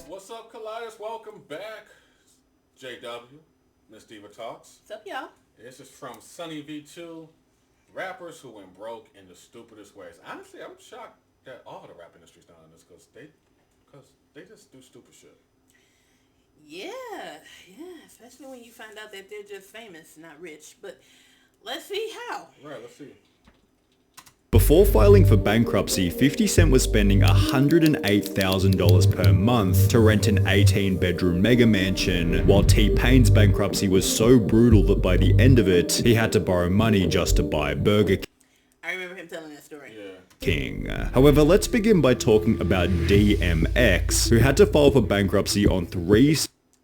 What's up, Colliders? Welcome back. JW Ms Diva Talks. What's up, y'all? This is from Sunny V2. Rappers who went broke in the stupidest ways. Honestly, I'm shocked that all the rap industry's done this because they just do stupid shit. Yeah, especially when you find out that they're just famous, not rich. But let's see how. Right, let's see. Before filing for bankruptcy, 50 Cent was spending $108,000 per month to rent an 18-bedroom mega mansion, while T-Pain's bankruptcy was so brutal that by the end of it, he had to borrow money just to buy Burger I remember him telling that story. Yeah. King. However, let's begin by talking about DMX, who had to file for bankruptcy on 3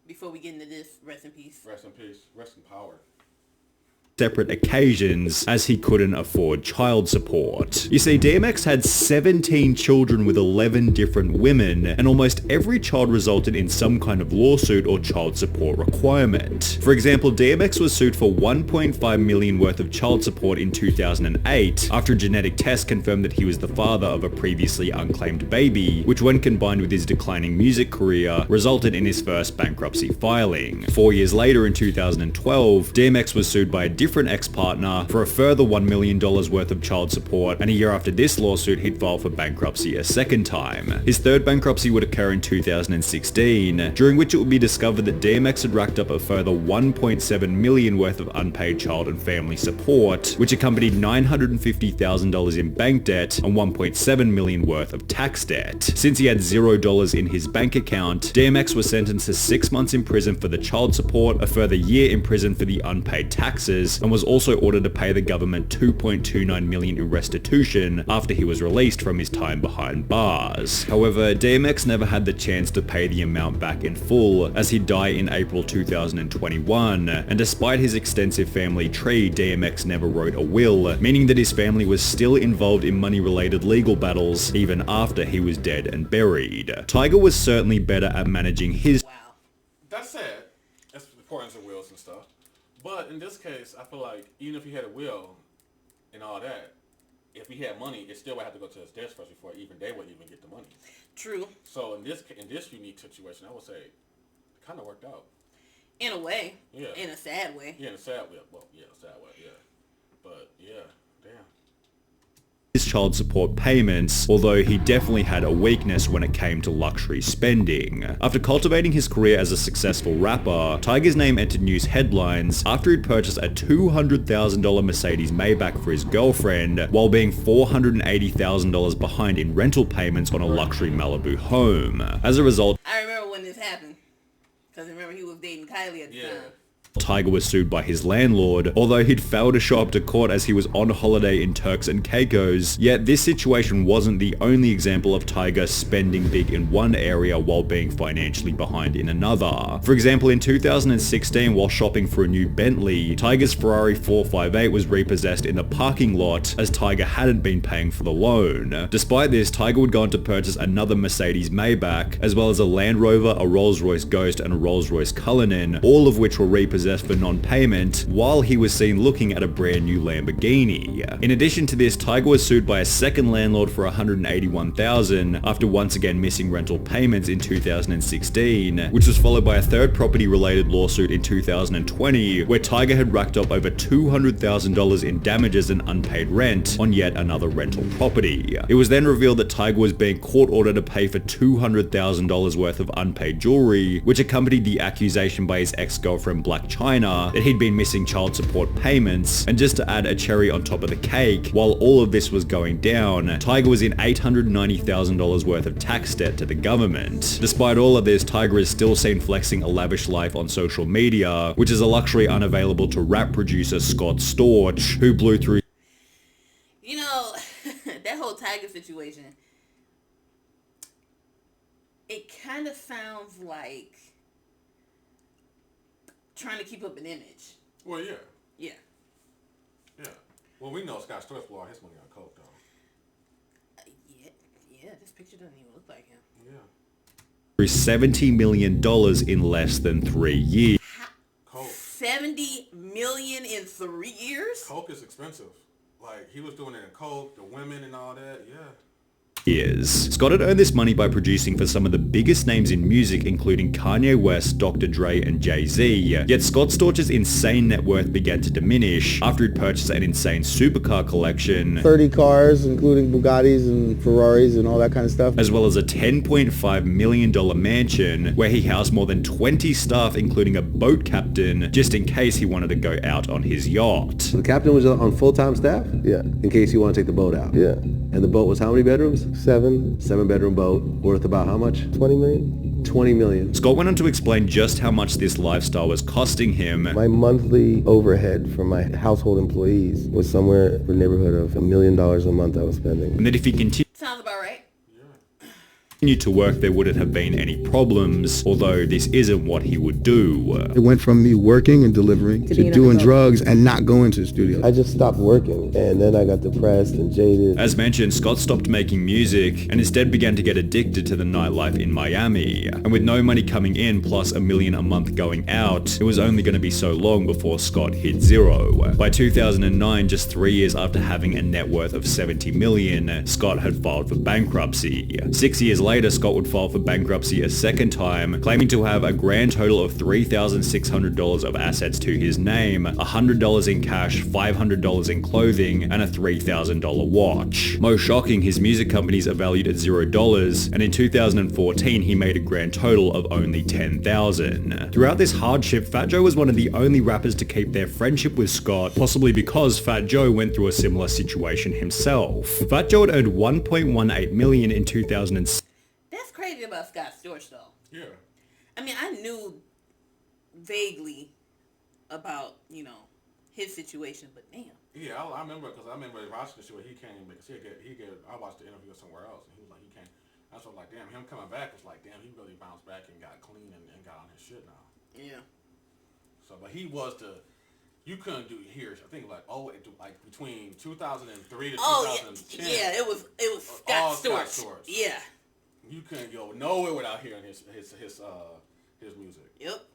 Before we get into this, rest in peace. Rest in peace. Rest in power. separate occasions as he couldn't afford child support. You see, DMX had 17 children with 11 different women, and almost every child resulted in some kind of lawsuit or child support requirement. For example, DMX was sued for $1.5 million worth of child support in 2008 after a genetic test confirmed that he was the father of a previously unclaimed baby, which when combined with his declining music career, resulted in his first bankruptcy filing. 4 years later in 2012, DMX was sued by a different ex-partner for a further $1 million worth of child support, and a year after this lawsuit he'd file for bankruptcy a second time. His third bankruptcy would occur in 2016, during which it would be discovered that DMX had racked up a further $1.7 million worth of unpaid child and family support, which accompanied $950,000 in bank debt and $1.7 million worth of tax debt. Since he had $0 in his bank account, DMX was sentenced to 6 months in prison for the child support, a further year in prison for the unpaid taxes, and was also ordered to pay the government $2.29 million in restitution after he was released from his time behind bars. However, DMX never had the chance to pay the amount back in full, as he'd die in April 2021, and despite his extensive family tree, DMX never wrote a will, meaning that his family was still involved in money-related legal battles even after he was dead and buried. Tiger was certainly better at managing his That's sad. That's the importance of wills and stuff. But in this case, I feel like even if he had a will and all that, if he had money, it still would have to go to his death first before even they would even get the money. True. So in this unique situation, I would say it kind of worked out. In a way. Yeah. In a sad way. Yeah, in a sad way. Well, yeah, a sad way, yeah. But yeah, damn. his child support payments, although he definitely had a weakness when it came to luxury spending. After cultivating his career as a successful rapper, Tiger's name entered news headlines after he'd purchased a $200,000 Mercedes Maybach for his girlfriend, while being $480,000 behind in rental payments on a luxury Malibu home. As a result, I remember when this happened, because remember he was dating Kylie at the time. Tiger was sued by his landlord, although he'd failed to show up to court as he was on holiday in Turks and Caicos. Yet this situation wasn't the only example of Tiger spending big in one area while being financially behind in another. For example, in 2016, while shopping for a new Bentley, Tiger's Ferrari 458 was repossessed in the parking lot as Tiger hadn't been paying for the loan. Despite this, Tiger would go on to purchase another Mercedes Maybach, as well as a Land Rover, a Rolls-Royce Ghost, and a Rolls-Royce Cullinan, all of which were repossessed for non-payment, while he was seen looking at a brand new Lamborghini. In addition to this, Tiger was sued by a second landlord for $181,000 after once again missing rental payments in 2016, which was followed by a third property-related lawsuit in 2020, where Tiger had racked up over $200,000 in damages and unpaid rent on yet another rental property. It was then revealed that Tiger was being court-ordered to pay for $200,000 worth of unpaid jewelry, which accompanied the accusation by his ex-girlfriend Black China that he'd been missing child support payments. And just to add a cherry on top of the cake, while all of this was going down, Tiger was in $890,000 worth of tax debt to the government. Despite all of this, Tiger is still seen flexing a lavish life on social media, which is a luxury unavailable to rap producer Scott Storch, who blew through. You know, that whole Tiger situation, it kind of sounds like trying to keep up an image. Well, yeah. Yeah. Yeah. Well, we know Scott Storch blew all his money on coke, though. Yeah, this picture doesn't even look like him. Yeah. $70 million in less than 3 years. Coke. $70 million in 3 years? Coke is expensive. Like, he was doing it in Coke, the women and all that, yeah. Years. Scott had earned this money by producing for some of the biggest names in music, including Kanye West, Dr. Dre, and Jay-Z. Yet Scott Storch's insane net worth began to diminish after he'd purchased an insane supercar collection, 30 cars, including Bugattis and Ferraris and all that kind of stuff, as well as a $10.5 million mansion where he housed more than 20 staff, including a boat captain, just in case he wanted to go out on his yacht. The captain was on full-time staff? Yeah. In case you want to take the boat out? Yeah. And the boat was how many bedrooms? 7, 7-bedroom boat, worth about how much? 20 million. 20 million. Scott went on to explain just how much this lifestyle was costing him. My monthly overhead for my household employees was somewhere in the neighborhood of $1 million a month I was spending. And that if he continued Sounds about right. to work, there wouldn't have been any problems, although this isn't what he would do. It went from me working and delivering to doing drugs and not going to the studio. I just stopped working, and then I got depressed and jaded. As mentioned, Scott stopped making music and instead began to get addicted to the nightlife in Miami. And with no money coming in plus $1 million a month going out, it was only going to be so long before Scott hit zero. By 2009, just 3 years after having a net worth of $70 million, Scott had filed for bankruptcy. 6 years later, Scott would file for bankruptcy a second time, claiming to have a grand total of $3,600 of assets to his name, $100 in cash, $500 in clothing, and a $3,000 watch. Most shocking, his music companies are valued at $0, and in 2014 he made a grand total of only $10,000. Throughout this hardship, Fat Joe was one of the only rappers to keep their friendship with Scott, possibly because Fat Joe went through a similar situation himself. Fat Joe had earned $1.18 million in 2006. That's crazy about Scott Storch, though. Yeah. I mean, I knew vaguely about, his situation, but damn. Yeah, I remember, because I remember watching the show, he came, because I watched the interview somewhere else, and he was like, he came, that's what, like, damn, him coming back was like, damn, he really bounced back and got clean and got on his shit now. Yeah. So, but he was you couldn't do here, I think, like, between 2003 to 2010. Yeah, it was all Scott Scott Storch. Storch. Yeah. You couldn't go nowhere without hearing his music. Yep.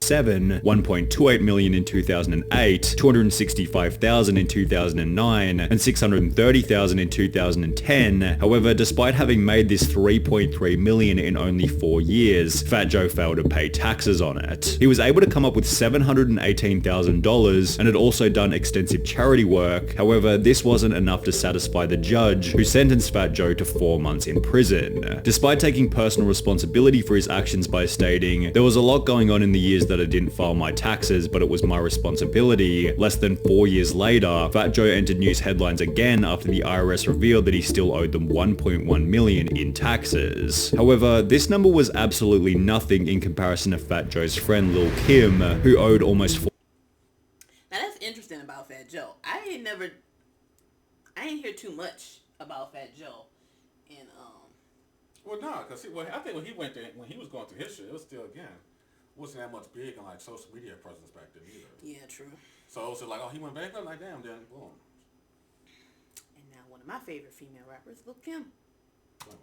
$1.28 million in 2008, $265,000 in 2009, and $630,000 in 2010. However, despite having made this $3.3 million in only 4 years, Fat Joe failed to pay taxes on it. He was able to come up with $718,000 and had also done extensive charity work. However, this wasn't enough to satisfy the judge, who sentenced Fat Joe to 4 months in prison. Despite taking personal responsibility for his actions by stating, "There was a lot going on in the years that I didn't file my taxes, but it was my responsibility." Less than 4 years later, Fat Joe entered news headlines again after the IRS revealed that he still owed them $1.1 million in taxes. However, this number was absolutely nothing in comparison to Fat Joe's friend Lil Kim, who owed almost Now that's interesting about Fat Joe. I ain't hear too much about Fat Joe. And Well, no, because I think when he was going through his shit, it was still, again, wasn't that much big in, like, social media presence back then either. yeah, true. So it was like, oh, he went bankrupt, like, damn, then boom. And now one of my favorite female rappers, Lil Kim.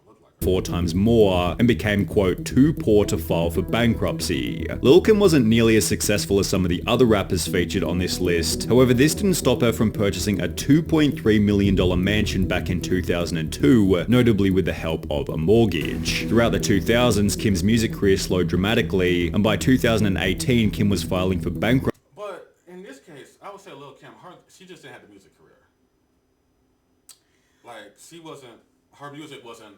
Look like 4 times more and became, quote, too poor to file for bankruptcy. Lil Kim wasn't nearly as successful as some of the other rappers featured on this list. However, this didn't stop her from purchasing a $2.3 million mansion back in 2002, notably with the help of a mortgage. Throughout the 2000s, Kim's music career slowed dramatically, and by 2018, Kim was filing for bankruptcy. But in this case, I would say Lil Kim, she just didn't have the music career. Like, her music wasn't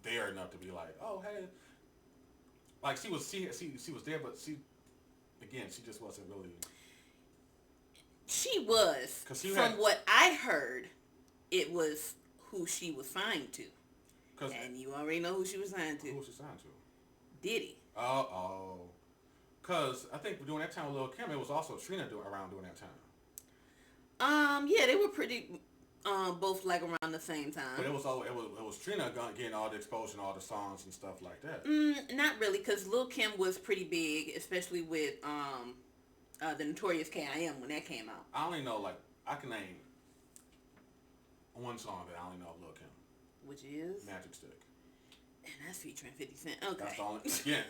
there enough to be like, oh, hey. Like, she was there, but she just wasn't really. She was. From what I heard, it was who she was signed to. And you already know who she was signed to. Who was she signed to? Diddy. Because I think during that time with Lil Kim, it was also Trina around during that time. Yeah, they were pretty, both like around the same time. But it was Trina getting all the exposure and all the songs and stuff like that. Not really, because Lil Kim was pretty big, especially with the Notorious K.I.M. when that came out. I only know, like, I can name one song that I only know of Lil Kim. Which is? Magic Stick. And that's featuring 50 Cent. Okay. That's the only, again.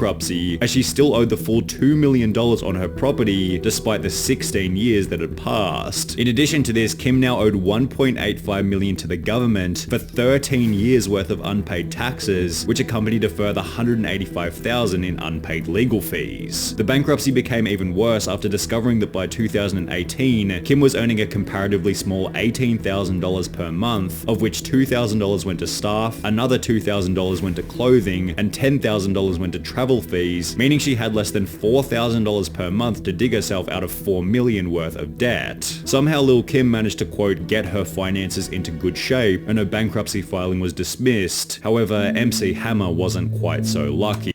bankruptcy, as she still owed the full $2 million on her property despite the 16 years that had passed. In addition to this, Kim now owed $1.85 million to the government for 13 years worth of unpaid taxes, which accompanied a further $185,000 in unpaid legal fees. The bankruptcy became even worse after discovering that by 2018, Kim was earning a comparatively small $18,000 per month, of which $2,000 went to staff, another $2,000 went to clothing, and $10,000 went to travel fees, meaning she had less than $4,000 per month to dig herself out of $4 million worth of debt. Somehow Lil' Kim managed to, quote, get her finances into good shape, and her bankruptcy filing was dismissed. However, MC Hammer wasn't quite so lucky.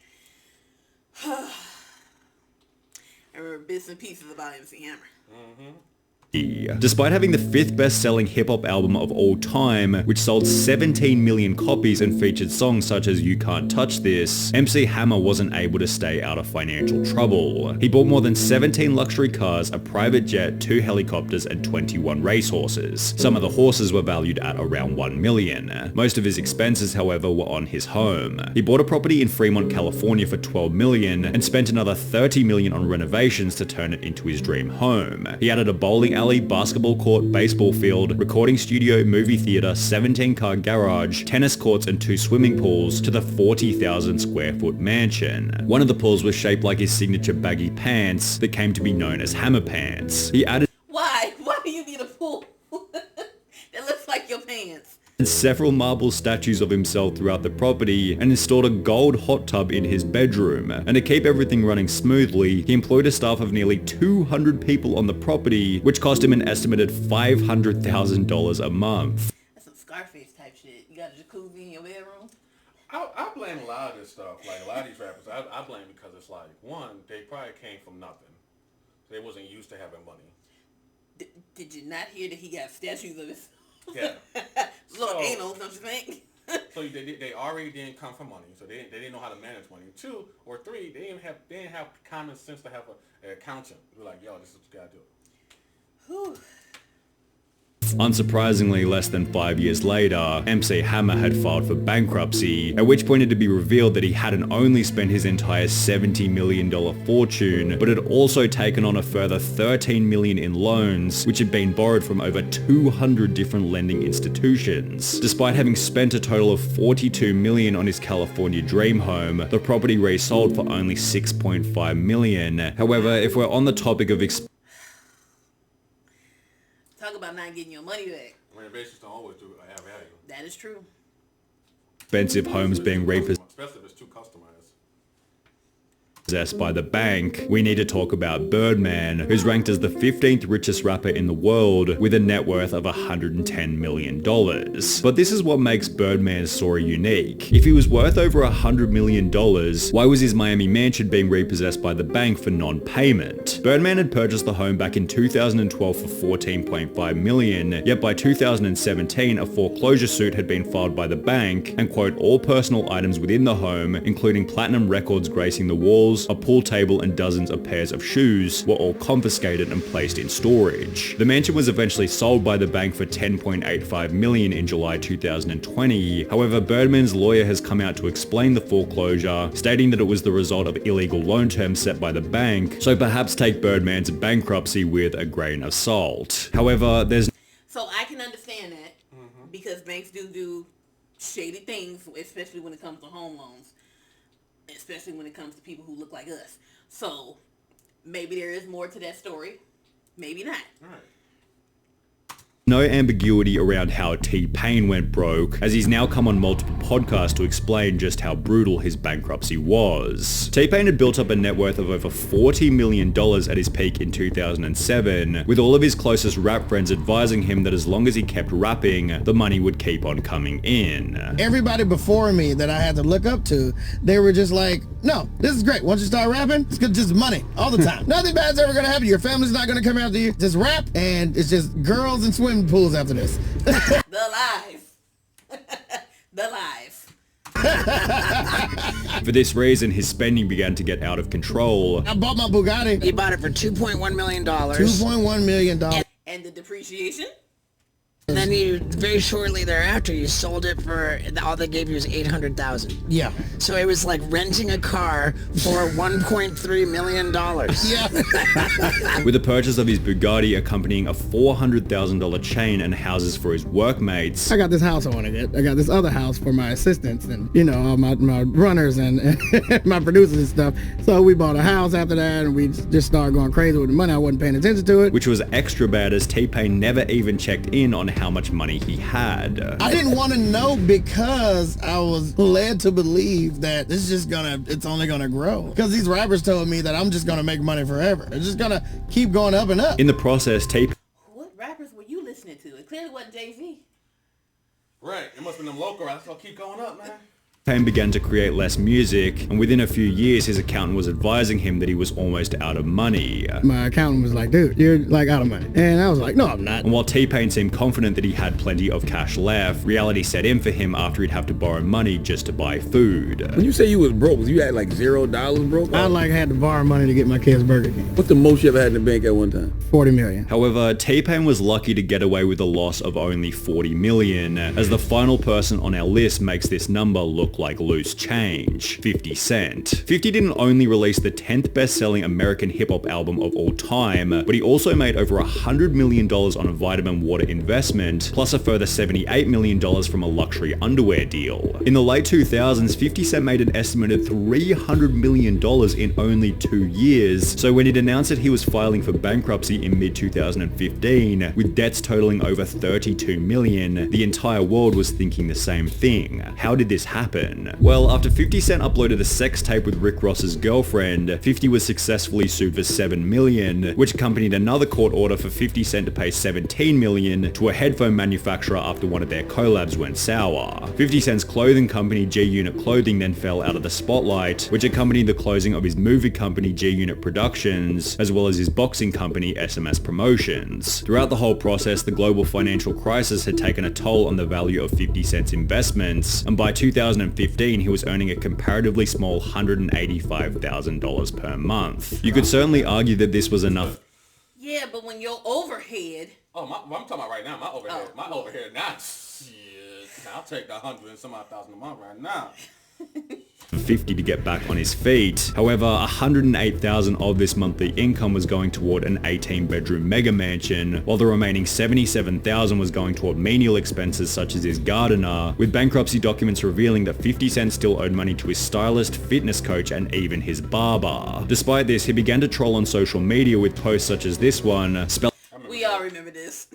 I remember bits and pieces about MC Hammer. Despite having the 5th best-selling hip-hop album of all time, which sold 17 million copies and featured songs such as You Can't Touch This, MC Hammer wasn't able to stay out of financial trouble. He bought more than 17 luxury cars, a private jet, 2 helicopters, and 21 racehorses. Some of the horses were valued at around $1 million. Most of his expenses, however, were on his home. He bought a property in Fremont, California for $12 million and spent another $30 million on renovations to turn it into his dream home. He added a bowling alley, basketball court, baseball field, recording studio, movie theater, 17-car garage, tennis courts, and 2 swimming pools to the 40,000 square foot mansion. One of the pools was shaped like his signature baggy pants that came to be known as Hammer Pants. He added Why? Why do you need a pool that looks like your pants? several marble statues of himself throughout the property and installed a gold hot tub in his bedroom. And to keep everything running smoothly, he employed a staff of nearly 200 people on the property, which cost him an estimated $500,000 a month. That's some Scarface type shit. You got a jacuzzi in your bedroom? I blame a lot of this stuff, like a lot of these rappers. I blame because it's like, one, they probably came from nothing. They wasn't used to having money. Did you not hear that he got statues of his Yeah. little anal, don't you think? So they already didn't come from money, so they didn't know how to manage money. 2 or 3, they didn't have common sense to have an accountant. They're like, yo, this is what you gotta do. Whew. Unsurprisingly, less than 5 years later, MC Hammer had filed for bankruptcy, at which point it had been revealed that he hadn't only spent his entire $70 million fortune, but had also taken on a further $13 million in loans, which had been borrowed from over 200 different lending institutions. Despite having spent a total of $42 million on his California dream home, the property resold for only $6.5 million. However, if we're on the topic of Talk about not getting your money back. Renovations don't always do have value. That is true. expensive homes being repossessed Especially if it's too customized. by the bank, we need to talk about Birdman, who's ranked as the 15th richest rapper in the world with a net worth of $110 million. But this is what makes Birdman's story unique. If he was worth over $100 million, why was his Miami mansion being repossessed by the bank for non-payment? Birdman had purchased the home back in 2012 for $14.5 million, yet by 2017 a foreclosure suit had been filed by the bank, and quote, all personal items within the home, including platinum records gracing the walls, a pool table, and dozens of pairs of shoes, were all confiscated and placed in storage. The mansion was eventually sold by the bank for $10.85 million in July 2020. However, Birdman's lawyer has come out to explain the foreclosure, stating that it was the result of illegal loan terms set by the bank, so perhaps take Birdman's bankruptcy with a grain of salt. However, there's So I can understand that because banks do shady things, especially when it comes to home loans. Especially when it comes to people who look like us. So, maybe there is more to that story. Maybe not. All right. no ambiguity around how T-Pain went broke, as he's now come on multiple podcasts to explain just how brutal his bankruptcy was. T-Pain had built up a net worth of over $40 million at his peak in 2007, with all of his closest rap friends advising him that as long as he kept rapping, the money would keep on coming in. Everybody before me that I had to look up to, they were just like, no, this is great. Once you start rapping, it's just money all the time. Nothing bad's ever gonna happen. Your family's not gonna come after you. Just rap, and it's just girls and swimming pools after this. The life. The life. For this reason, his spending began to get out of control. I bought my Bugatti. He bought it for $2.1 million. $2.1 million. And the depreciation? And then you, very shortly thereafter, you sold it for, all they gave you was $800,000. Yeah. So it was like renting a car for $1.3 million. Yeah. With the purchase of his Bugatti accompanying a $400,000 chain and houses for his workmates. I got this house I want to get. I got this other house for my assistants and, you know, all my runners and my producers and stuff. So we bought a house after that and we just started going crazy with the money. I wasn't paying attention to it. Which was extra bad as T-Pain never even checked in on how much money he had. I didn't want to know because I was led to believe that it's only gonna grow. Because these rappers told me that I'm just gonna make money forever. It's just gonna keep going up and up. In the process, What rappers were you listening to? It clearly wasn't Jay-Z. Right. It must have been them local rappers. So keep going up, man. T-Pain began to create less music, and within a few years his accountant was advising him that he was almost out of money. My accountant was like, dude, you're like out of money. And I was like, no, I'm not. And while T-Pain seemed confident that he had plenty of cash left, reality set in for him after he'd have to borrow money just to buy food. When you say you was broke, you had like $0 broke? I had to borrow money to get my kids Burger King. What's the most you ever had in the bank at one time? 40 million. However, T-Pain was lucky to get away with a loss of only 40 million, as the final person on our list makes this number look like loose change. 50 Cent. 50 didn't only release the 10th best-selling American hip-hop album of all time, but he also made over $100 million on a vitamin water investment, plus a further $78 million from a luxury underwear deal. In the late 2000s, 50 Cent made an estimated $300 million in only 2 years, so when he'd announced that he was filing for bankruptcy in mid-2015, with debts totaling over $32 million, the entire world was thinking the same thing. How did this happen? Well, after 50 Cent uploaded a sex tape with Rick Ross's girlfriend, 50 was successfully sued for $7 million, which accompanied another court order for 50 Cent to pay $17 million to a headphone manufacturer after one of their collabs went sour. 50 Cent's clothing company G-Unit Clothing then fell out of the spotlight, which accompanied the closing of his movie company G-Unit Productions, as well as his boxing company SMS Promotions. Throughout the whole process, the global financial crisis had taken a toll on the value of 50 Cent's investments, and by 2015 he was earning a comparatively small $185,000 per month. You could certainly argue that this was enough. Yeah, but when your overhead... Oh, I'm talking about right now. My overhead now. Shit. I'll take the 100 and some odd thousand a month right now. For 50 to get back on his feet. However, $108,000 of this monthly income was going toward an 18-bedroom mega mansion, while the remaining $77,000 was going toward menial expenses such as his gardener, with bankruptcy documents revealing that 50 Cent still owed money to his stylist, fitness coach, and even his barber. Despite this, he began to troll on social media with posts such as this one, We all remember this.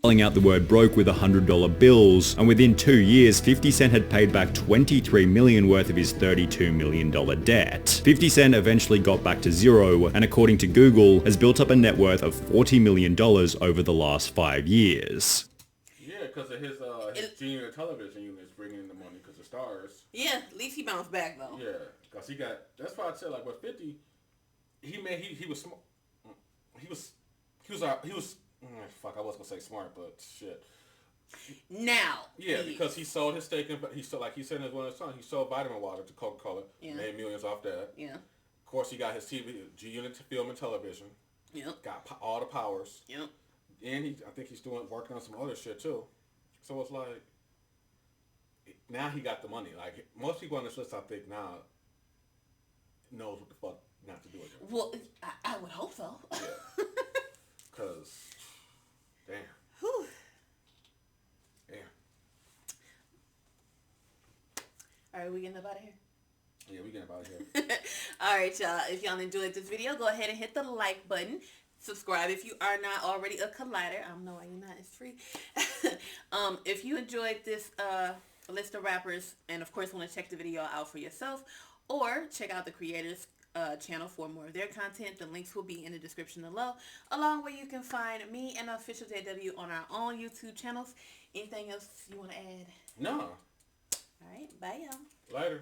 spelling out the word broke with $100 bills, and within 2 years, 50 Cent had paid back $23 million worth of his $32 million debt. 50 Cent eventually got back to zero, and according to Google, has built up a net worth of $40 million over the last 5 years. Yeah, because of his junior television units bringing in the money because of stars. Yeah, at least he bounced back though. Yeah, because he got. That's why I said like with 50, he was smart. He was. Fuck, I was gonna say smart, but shit. Now. Yeah, because he sold his stake in. He sold, like he said in one of his songs, he sold vitamin water to Coca-Cola. Yeah. Made millions off that. Yeah. Of course, he got his G-Unit film and television. Yep. Got all the powers. Yep. And I think he's working on some other shit too. So it's like, now he got the money. Like most people on this list, I think now knows what the fuck not to do with it. Well, I would hope so. Yeah. Cause, damn. Whew. Damn. All right, we getting up out of here? Yeah, we getting up out of here. All right, y'all. If y'all enjoyed this video, go ahead and hit the like button. Subscribe if you are not already a collider. I don't know why you're not. It's free. If you enjoyed this list of rappers and, of course, want to check the video out for yourself or check out the creators' channel for more of their content, the links will be in the description below, along where you can find me and Official JW on our own YouTube channels. Anything else you want to add? No. All right. Bye, y'all. Later.